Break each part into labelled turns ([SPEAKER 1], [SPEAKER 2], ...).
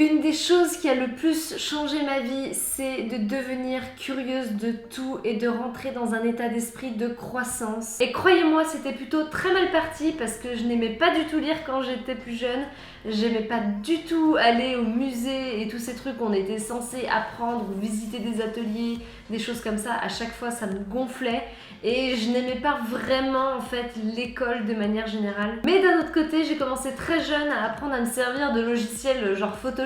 [SPEAKER 1] Une des choses qui a le plus changé ma vie, c'est de devenir curieuse de tout et de rentrer dans un état d'esprit de croissance. Et croyez-moi, c'était plutôt très mal parti parce que je n'aimais pas du tout lire quand j'étais plus jeune. J'aimais pas du tout aller au musée et tous ces trucs qu'on était censé apprendre ou visiter des ateliers, des choses comme ça. À chaque fois, ça me gonflait et je n'aimais pas vraiment en fait l'école de manière générale. Mais d'un autre côté, j'ai commencé très jeune à apprendre à me servir de logiciels genre Photoshop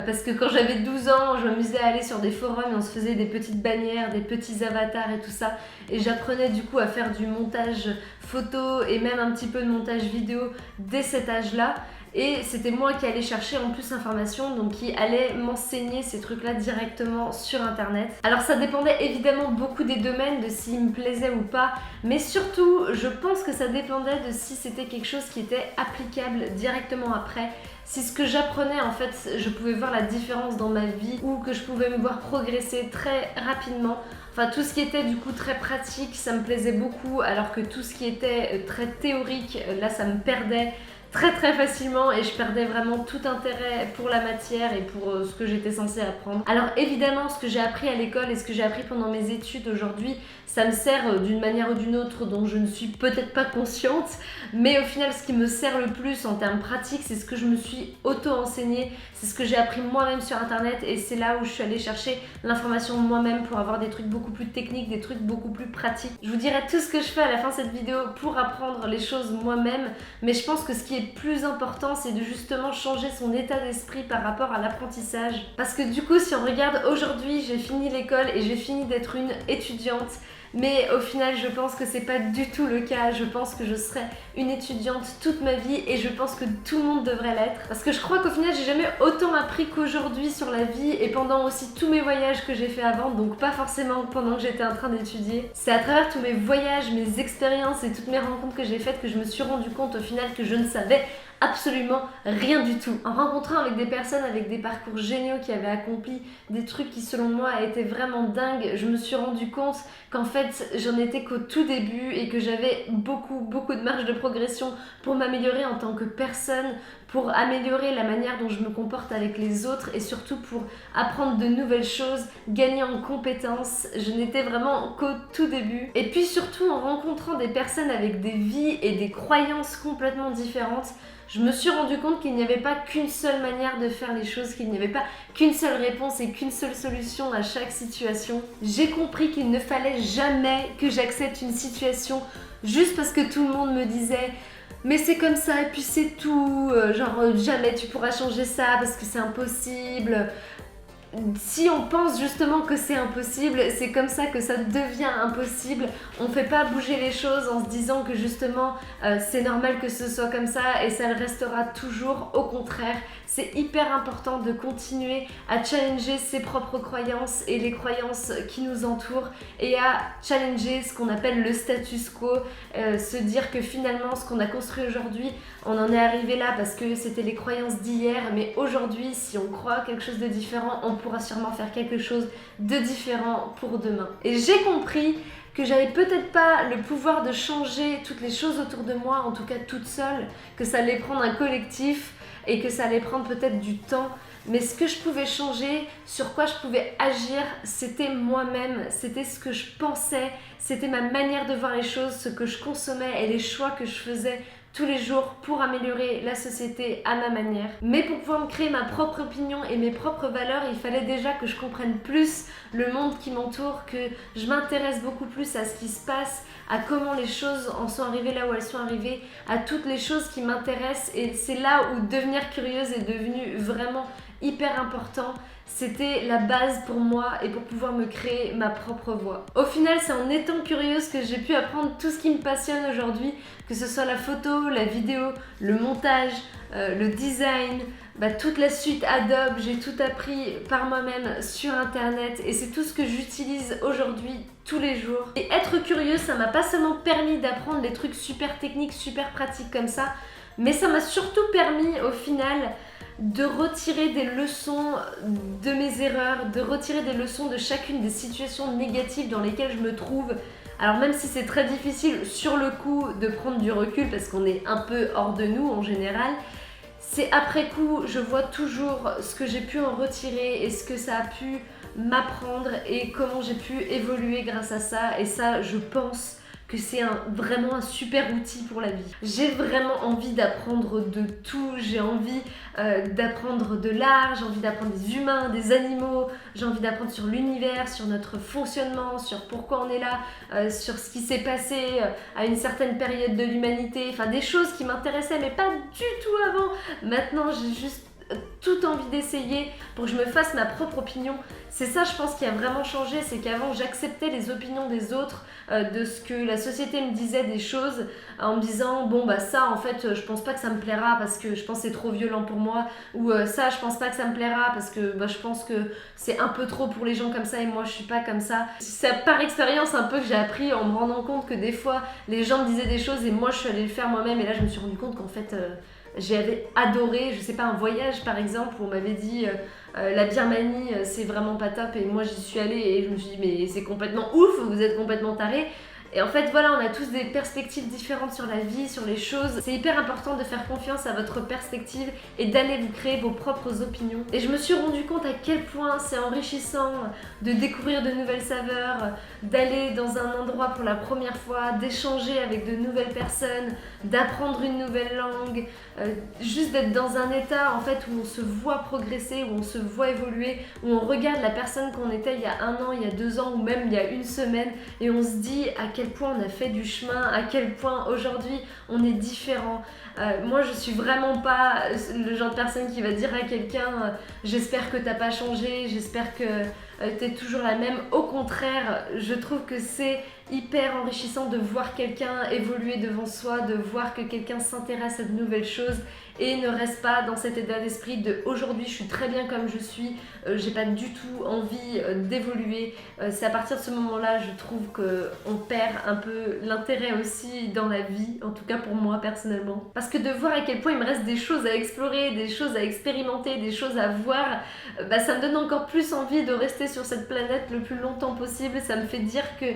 [SPEAKER 1] parce que quand j'avais 12 ans, je m'amusais à aller sur des forums et on se faisait des petites bannières, des petits avatars et tout ça. Et j'apprenais du coup à faire du montage photo et même un petit peu de montage vidéo dès cet âge-là. Et c'était moi qui allais chercher en plus l'information, donc qui allait m'enseigner ces trucs-là directement sur internet. Alors ça dépendait évidemment beaucoup des domaines, de s'ils me plaisaient ou pas, mais surtout je pense que ça dépendait de si c'était quelque chose qui était applicable directement après. Si ce que j'apprenais en fait, je pouvais voir la différence dans ma vie ou que je pouvais me voir progresser très rapidement. Enfin tout ce qui était du coup très pratique, ça me plaisait beaucoup, alors que tout ce qui était très théorique, là ça me perdait très facilement et je perdais vraiment tout intérêt pour la matière et pour ce que j'étais censée apprendre. Alors évidemment, ce que j'ai appris à l'école et ce que j'ai appris pendant mes études aujourd'hui, ça me sert d'une manière ou d'une autre dont je ne suis peut-être pas consciente, mais au final ce qui me sert le plus en termes pratiques, c'est ce que je me suis auto-enseignée, c'est ce que j'ai appris moi-même sur internet et c'est là où je suis allée chercher l'information moi-même pour avoir des trucs beaucoup plus techniques, des trucs beaucoup plus pratiques. Je vous dirai tout ce que je fais à la fin de cette vidéo pour apprendre les choses moi-même, mais je pense que ce qui est plus important, c'est de justement changer son état d'esprit par rapport à l'apprentissage. Parce que du coup, si on regarde aujourd'hui, j'ai fini l'école et j'ai fini d'être une étudiante. Mais au final, je pense que c'est pas du tout le cas. Je pense que je serai une étudiante toute ma vie et je pense que tout le monde devrait l'être. Parce que je crois qu'au final, j'ai jamais autant appris qu'aujourd'hui sur la vie et pendant aussi tous mes voyages que j'ai fait avant, donc pas forcément pendant que j'étais en train d'étudier. C'est à travers tous mes voyages, mes expériences et toutes mes rencontres que j'ai faites que je me suis rendu compte au final que je ne savais absolument rien du tout. En rencontrant avec des personnes avec des parcours géniaux qui avaient accompli des trucs qui selon moi étaient vraiment dingues, je me suis rendu compte qu'en fait j'en étais qu'au tout début et que j'avais beaucoup de marge de progression pour m'améliorer en tant que personne, pour améliorer la manière dont je me comporte avec les autres et surtout pour apprendre de nouvelles choses, gagner en compétences. Je n'étais vraiment qu'au tout début. Et puis surtout en rencontrant des personnes avec des vies et des croyances complètement différentes, je me suis rendu compte qu'il n'y avait pas qu'une seule manière de faire les choses, qu'il n'y avait pas qu'une seule réponse et qu'une seule solution à chaque situation. J'ai compris qu'il ne fallait jamais que j'accepte une situation juste parce que tout le monde me disait mais c'est comme ça et puis c'est tout, genre jamais tu pourras changer ça parce que c'est impossible. Si on pense justement que c'est impossible, c'est comme ça que ça devient impossible. On fait pas bouger les choses en se disant que justement c'est normal que ce soit comme ça et ça le restera toujours. Au contraire, c'est hyper important de continuer à challenger ses propres croyances et les croyances qui nous entourent et à challenger ce qu'on appelle le status quo, se dire que finalement ce qu'on a construit aujourd'hui, on en est arrivé là parce que c'était les croyances d'hier, mais aujourd'hui si on croit quelque chose de différent, on pourra sûrement faire quelque chose de différent pour demain. Et j'ai compris que j'avais peut-être pas le pouvoir de changer toutes les choses autour de moi, en tout cas toute seule, que ça allait prendre un collectif et que ça allait prendre peut-être du temps. Mais ce que je pouvais changer, sur quoi je pouvais agir, c'était moi-même, c'était ce que je pensais, c'était ma manière de voir les choses, ce que je consommais et les choix que je faisais tous les jours pour améliorer la société à ma manière. Mais pour pouvoir me créer ma propre opinion et mes propres valeurs, il fallait déjà que je comprenne plus le monde qui m'entoure, que je m'intéresse beaucoup plus à ce qui se passe, à comment les choses en sont arrivées là où elles sont arrivées, à toutes les choses qui m'intéressent. Et c'est là où devenir curieuse est devenu vraiment hyper important. C'était la base pour moi et pour pouvoir me créer ma propre voie. Au final, c'est en étant curieuse que j'ai pu apprendre tout ce qui me passionne aujourd'hui, que ce soit la photo, la vidéo, le montage, le design, toute la suite Adobe. J'ai tout appris par moi-même sur internet et c'est tout ce que j'utilise aujourd'hui tous les jours. Et être curieuse, ça m'a pas seulement permis d'apprendre des trucs super techniques, super pratiques comme ça, mais ça m'a surtout permis au final de retirer des leçons de mes erreurs, de retirer des leçons de chacune des situations négatives dans lesquelles je me trouve. Alors même si c'est très difficile sur le coup de prendre du recul parce qu'on est un peu hors de nous en général, c'est après coup, je vois toujours ce que j'ai pu en retirer et ce que ça a pu m'apprendre et comment j'ai pu évoluer grâce à ça. Et ça, je pense que c'est vraiment un super outil pour la vie. J'ai vraiment envie d'apprendre de tout, j'ai envie d'apprendre de l'art, j'ai envie d'apprendre des humains, des animaux, j'ai envie d'apprendre sur l'univers, sur notre fonctionnement, sur pourquoi on est là, sur ce qui s'est passé à une certaine période de l'humanité, enfin des choses qui m'intéressaient mais pas du tout avant. Maintenant j'ai juste tout envie d'essayer pour que je me fasse ma propre opinion. C'est ça, je pense, qui a vraiment changé, c'est qu'avant j'acceptais les opinions des autres, de ce que la société me disait des choses, en me disant bon bah ça en fait je pense pas que ça me plaira parce que je pense que c'est trop violent pour moi, ou ça je pense pas que ça me plaira parce que bah, je pense que c'est un peu trop pour les gens comme ça et moi je suis pas comme ça. C'est par expérience un peu que j'ai appris en me rendant compte que des fois les gens me disaient des choses et moi je suis allée le faire moi-même, et là je me suis rendu compte qu'en fait j'avais adoré, je sais pas, un voyage par exemple où on m'avait dit la Birmanie c'est vraiment pas top, et moi j'y suis allée et je me suis dit mais c'est complètement ouf, vous êtes complètement tarés. Et en fait voilà, on a tous des perspectives différentes sur la vie, sur les choses. C'est hyper important de faire confiance à votre perspective et d'aller vous créer vos propres opinions. Et je me suis rendu compte à quel point c'est enrichissant de découvrir de nouvelles saveurs, d'aller dans un endroit pour la première fois, d'échanger avec de nouvelles personnes, d'apprendre une nouvelle langue, juste d'être dans un état en fait où on se voit progresser, où on se voit évoluer, où on regarde la personne qu'on était il y a 1 an, il y a 2 ans ou même il y a 1 semaine, et on se dit à quel point on a fait du chemin, à quel point aujourd'hui on est différent. Moi je suis vraiment pas le genre de personne qui va dire à quelqu'un j'espère que t'as pas changé, j'espère que t'es toujours la même. Au contraire, je trouve que c'est hyper enrichissant de voir quelqu'un évoluer devant soi, de voir que quelqu'un s'intéresse à de nouvelles choses et ne reste pas dans cet état d'esprit de aujourd'hui je suis très bien comme je suis, j'ai pas du tout envie d'évoluer. C'est à partir de ce moment-là, je trouve qu'on perd un peu l'intérêt aussi dans la vie, en tout cas pour moi personnellement. Parce que de voir à quel point il me reste des choses à explorer, des choses à expérimenter, des choses à voir, bah ça me donne encore plus envie de rester sur cette planète le plus longtemps possible. Ça me fait dire que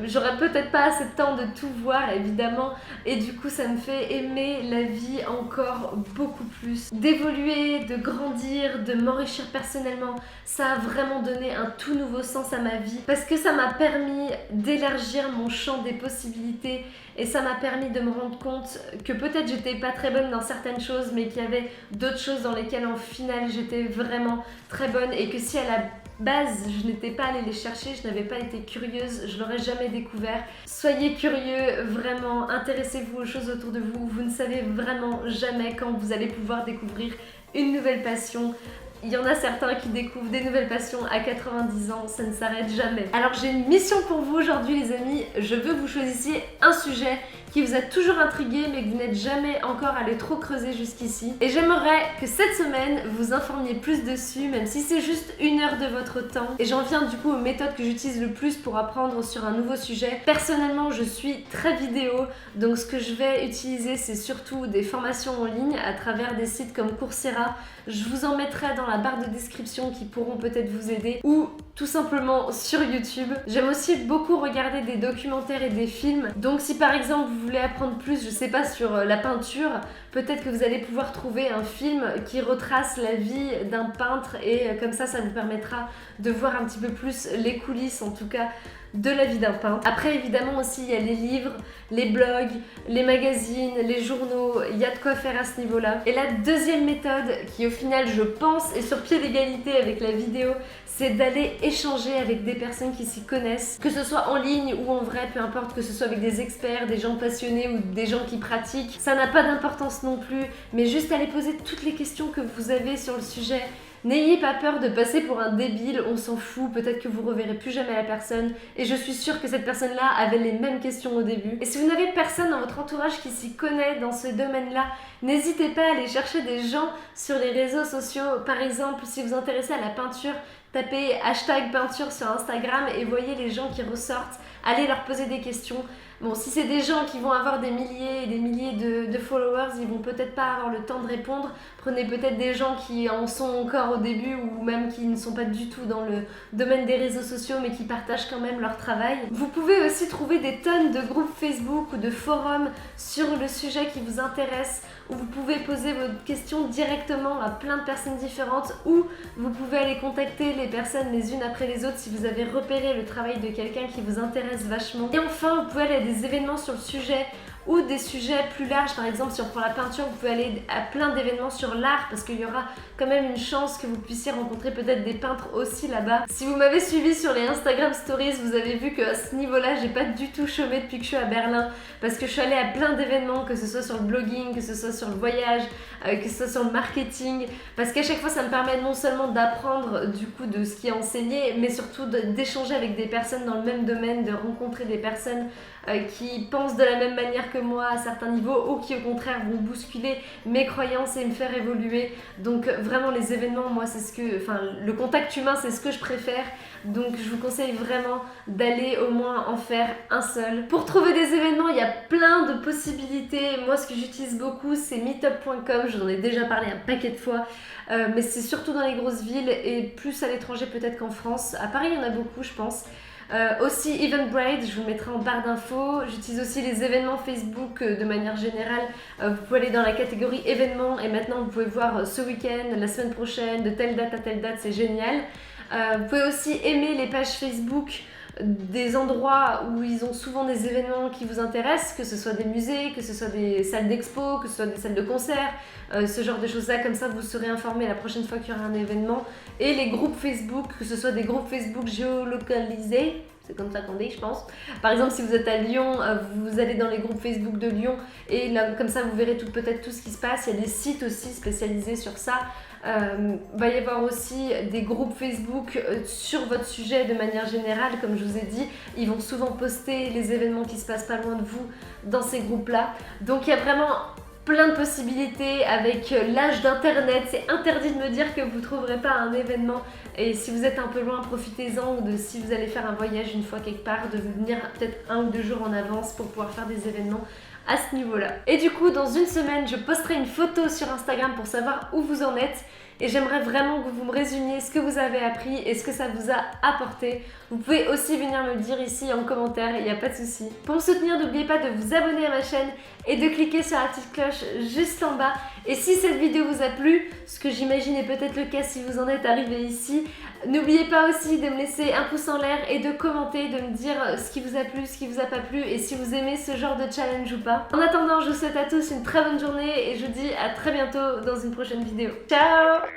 [SPEAKER 1] j'aurais peut-être pas assez de temps de tout voir évidemment, et du coup ça me fait aimer la vie encore beaucoup plus, d'évoluer, de grandir, de m'enrichir personnellement. Ça a vraiment donné un tout nouveau sens à ma vie parce que ça m'a permis d'élargir mon champ des possibilités, et ça m'a permis de me rendre compte que peut-être j'étais pas très bonne dans certaines choses, mais qu'il y avait d'autres choses dans lesquelles en final j'étais vraiment très bonne, et que si à la base je n'étais pas allée les chercher, je n'avais pas été curieuse, je l'aurais jamais découvert. Soyez curieux, vraiment, intéressez-vous aux choses autour de vous, vous ne savez vraiment jamais quand vous allez pouvoir découvrir une nouvelle passion. Il y en a certains qui découvrent des nouvelles passions à 90 ans, ça ne s'arrête jamais. Alors j'ai une mission pour vous aujourd'hui les amis, je veux que vous choisissiez un sujet qui vous a toujours intrigué mais que vous n'êtes jamais encore allé trop creuser jusqu'ici. Et j'aimerais que cette semaine vous informiez plus dessus, même si c'est juste 1 heure de votre temps. Et j'en viens du coup aux méthodes que j'utilise le plus pour apprendre sur un nouveau sujet. Personnellement je suis très vidéo, donc ce que je vais utiliser c'est surtout des formations en ligne à travers des sites comme Coursera. Je vous en mettrai dans la barre de description qui pourront peut-être vous aider, ou tout simplement sur YouTube. J'aime aussi beaucoup regarder des documentaires et des films, donc si par exemple vous voulez apprendre plus, je sais pas, sur la peinture, peut-être que vous allez pouvoir trouver un film qui retrace la vie d'un peintre, et comme ça vous permettra de voir un petit peu plus les coulisses en tout cas de la vie d'un peintre. Après évidemment aussi il y a les livres, les blogs, les magazines, les journaux, il y a de quoi faire à ce niveau-là. Et la deuxième méthode qui au final je pense est sur pied d'égalité avec la vidéo, c'est d'aller échanger avec des personnes qui s'y connaissent, que ce soit en ligne ou en vrai, peu importe, que ce soit avec des experts, des gens passionnés ou des gens qui pratiquent. Ça n'a pas d'importance non plus, mais juste aller poser toutes les questions que vous avez sur le sujet. N'ayez pas peur de passer pour un débile, on s'en fout, peut-être que vous reverrez plus jamais la personne, et je suis sûre que cette personne-là avait les mêmes questions au début. Et si vous n'avez personne dans votre entourage qui s'y connaît dans ce domaine-là, n'hésitez pas à aller chercher des gens sur les réseaux sociaux. Par exemple, si vous vous intéressez à la peinture, tapez #peinture sur Instagram et voyez les gens qui ressortent, allez leur poser des questions. Bon, si c'est des gens qui vont avoir des milliers et des milliers de followers, ils vont peut-être pas avoir le temps de répondre. Prenez peut-être des gens qui en sont encore au début ou même qui ne sont pas du tout dans le domaine des réseaux sociaux mais qui partagent quand même leur travail. Vous pouvez aussi trouver des tonnes de groupes Facebook ou de forums sur le sujet qui vous intéresse où vous pouvez poser vos questions directement à plein de personnes différentes, ou vous pouvez aller contacter les personnes les unes après les autres si vous avez repéré le travail de quelqu'un qui vous intéresse vachement. Et enfin, vous pouvez aller à des événements sur le sujet ou des sujets plus larges. Par exemple, si on prend la peinture, vous pouvez aller à plein d'événements sur l'art parce qu'il y aura quand même une chance que vous puissiez rencontrer peut-être des peintres aussi là-bas. Si vous m'avez suivi sur les Instagram Stories, vous avez vu qu'à ce niveau-là, j'ai pas du tout chômé depuis que je suis à Berlin parce que je suis allée à plein d'événements, que ce soit sur le blogging, que ce soit sur le voyage, que ce soit sur le marketing, parce qu'à chaque fois, ça me permet non seulement d'apprendre du coup de ce qui est enseigné, mais surtout d'échanger avec des personnes dans le même domaine, de rencontrer des personnes qui pensent de la même manière que moi à certains niveaux ou qui au contraire vont bousculer mes croyances et me faire évoluer. Donc vraiment les événements, moi c'est ce que, enfin le contact humain c'est ce que je préfère. Donc je vous conseille vraiment d'aller au moins en faire un seul. Pour trouver des événements, il y a plein de possibilités. Moi ce que j'utilise beaucoup c'est meetup.com, je vous en ai déjà parlé un paquet de fois. Mais c'est surtout dans les grosses villes et plus à l'étranger peut-être qu'en France. À Paris il y en a beaucoup je pense. Aussi Eventbrite, je vous le mettrai en barre d'infos. J'utilise aussi les événements Facebook de manière générale. Vous pouvez aller dans la catégorie événements et maintenant vous pouvez voir ce week-end, la semaine prochaine, de telle date à telle date, c'est génial. Vous pouvez aussi aimer les pages Facebook des endroits où ils ont souvent des événements qui vous intéressent, que ce soit des musées, que ce soit des salles d'expo, que ce soit des salles de concert, ce genre de choses là, comme ça vous serez informé la prochaine fois qu'il y aura un événement. Et les groupes Facebook, que ce soit des groupes Facebook géolocalisés, c'est comme ça qu'on dit je pense. Par exemple si vous êtes à Lyon, vous allez dans les groupes Facebook de Lyon et là, comme ça vous verrez peut-être tout ce qui se passe. Il y a des sites aussi spécialisés sur ça. Va y avoir aussi des groupes Facebook sur votre sujet de manière générale, comme je vous ai dit. Ils vont souvent poster les événements qui se passent pas loin de vous dans ces groupes-là. Donc il y a vraiment plein de possibilités avec l'âge d'internet. C'est interdit de me dire que vous ne trouverez pas un événement. Et si vous êtes un peu loin, profitez-en, ou de si vous allez faire un voyage une fois quelque part, de venir peut-être 1 ou 2 jours en avance pour pouvoir faire des événements à ce niveau-là. Et du coup, dans une semaine, je posterai une photo sur Instagram pour savoir où vous en êtes. Et j'aimerais vraiment que vous me résumiez ce que vous avez appris et ce que ça vous a apporté. Vous pouvez aussi venir me le dire ici en commentaire, il n'y a pas de souci. Pour me soutenir, n'oubliez pas de vous abonner à ma chaîne et de cliquer sur la petite cloche juste en bas. Et si cette vidéo vous a plu, ce que j'imagine est peut-être le cas si vous en êtes arrivé ici, n'oubliez pas aussi de me laisser un pouce en l'air et de commenter, de me dire ce qui vous a plu, ce qui vous a pas plu et si vous aimez ce genre de challenge ou pas. En attendant, je vous souhaite à tous une très bonne journée et je vous dis à très bientôt dans une prochaine vidéo. Ciao!